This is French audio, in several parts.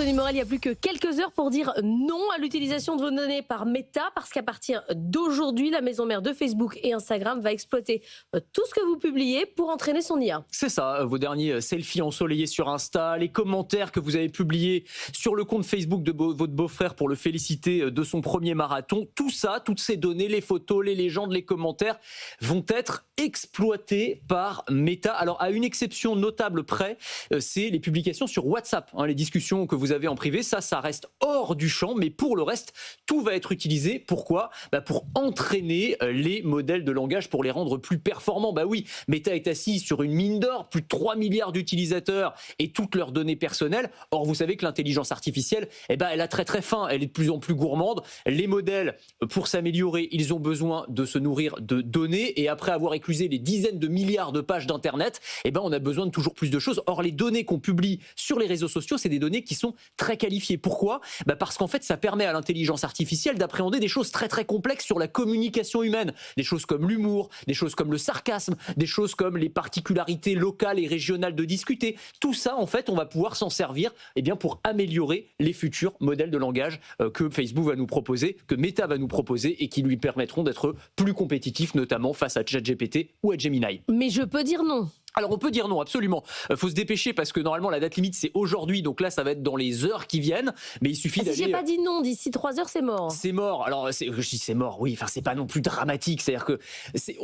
Anthony Morel, il n'y a plus que quelques heures pour dire non à l'utilisation de vos données par Meta, parce qu'à partir d'aujourd'hui, la maison mère de Facebook et Instagram va exploiter tout ce que vous publiez pour entraîner son IA. C'est ça, vos derniers selfies ensoleillés sur Insta, les commentaires que vous avez publiés sur le compte Facebook de votre beau-frère pour le féliciter de son premier marathon, tout ça, toutes ces données, les photos, les légendes, les commentaires vont être exploités par Meta. Alors à une exception notable près, c'est les publications sur WhatsApp, les discussions que vous avez en privé, ça reste hors du champ, mais pour le reste, tout va être utilisé. Pourquoi ? Pour entraîner les modèles de langage, pour les rendre plus performants. Oui, Meta est assis sur une mine d'or, plus de 3 milliards d'utilisateurs et toutes leurs données personnelles. Or, vous savez que l'intelligence artificielle, elle a très très faim, elle est de plus en plus gourmande. Les modèles, pour s'améliorer, ils ont besoin de se nourrir de données, et après avoir éclusé les dizaines de milliards de pages d'Internet, on a besoin de toujours plus de choses. Or, les données qu'on publie sur les réseaux sociaux, c'est des données qui sont très qualifiées. Pourquoi ? Parce qu'en fait, ça permet à l'intelligence artificielle d'appréhender des choses très très complexes sur la communication humaine. Des choses comme l'humour, des choses comme le sarcasme, des choses comme les particularités locales et régionales de discuter. Tout ça, en fait, on va pouvoir s'en servir pour améliorer les futurs modèles de langage que Facebook va nous proposer, que Meta va nous proposer et qui lui permettront d'être plus compétitifs, notamment face à ChatGPT ou à Gemini. Mais je peux dire non. Alors on peut dire non, absolument. Faut se dépêcher parce que normalement la date limite c'est aujourd'hui, donc là ça va être dans les heures qui viennent. Mais il suffit d'aller. Si j'ai pas dit non d'ici 3 heures, c'est mort. C'est mort. Alors je dis c'est mort, oui. Enfin c'est pas non plus dramatique. C'est-à-dire que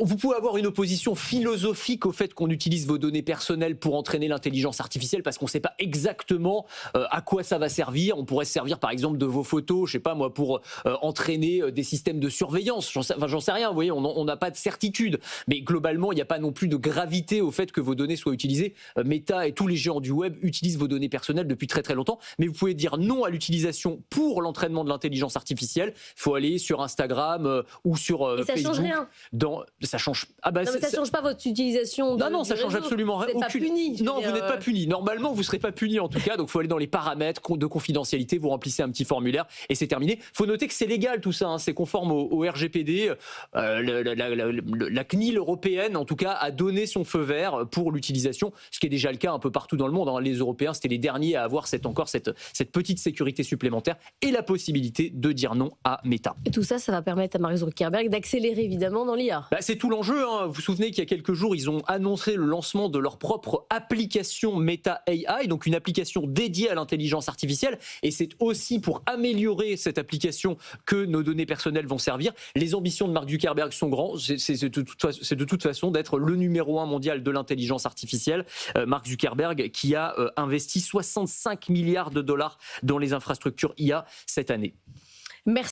vous pouvez avoir une opposition philosophique au fait qu'on utilise vos données personnelles pour entraîner l'intelligence artificielle parce qu'on ne sait pas exactement à quoi ça va servir. On pourrait se servir par exemple de vos photos, je sais pas moi, pour entraîner des systèmes de surveillance. J'en sais rien. Vous voyez, on n'a pas de certitude. Mais globalement, il n'y a pas non plus de gravité au fait que vos données soient utilisées. Meta et tous les géants du web utilisent vos données personnelles depuis très très longtemps, mais vous pouvez dire non à l'utilisation pour l'entraînement de l'intelligence artificielle. Il faut aller sur Instagram ou sur Facebook. Et ça change rien. Ça change. Non, mais ça change pas votre utilisation. Non, ça change absolument rien. Vous n'êtes pas puni. Non, vous n'êtes pas puni. Normalement, vous ne serez pas puni en tout cas. Donc, il faut aller dans les paramètres de confidentialité. Vous remplissez un petit formulaire et c'est terminé. Il faut noter que c'est légal tout ça. C'est conforme au RGPD. La CNIL européenne, en tout cas, a donné son feu vert pour l'utilisation, ce qui est déjà le cas un peu partout dans le monde. Les Européens, c'était les derniers à avoir cette petite sécurité supplémentaire et la possibilité de dire non à Meta. Et tout ça, ça va permettre à Mark Zuckerberg d'accélérer évidemment dans l'IA. C'est tout l'enjeu. Vous vous souvenez qu'il y a quelques jours, ils ont annoncé le lancement de leur propre application Meta AI, donc une application dédiée à l'intelligence artificielle. Et c'est aussi pour améliorer cette application que nos données personnelles vont servir. Les ambitions de Mark Zuckerberg sont grandes. C'est de toute façon d'être le numéro 1 mondial de l'intelligence artificielle. Mark Zuckerberg qui a investi 65 milliards de dollars dans les infrastructures IA cette année. Merci.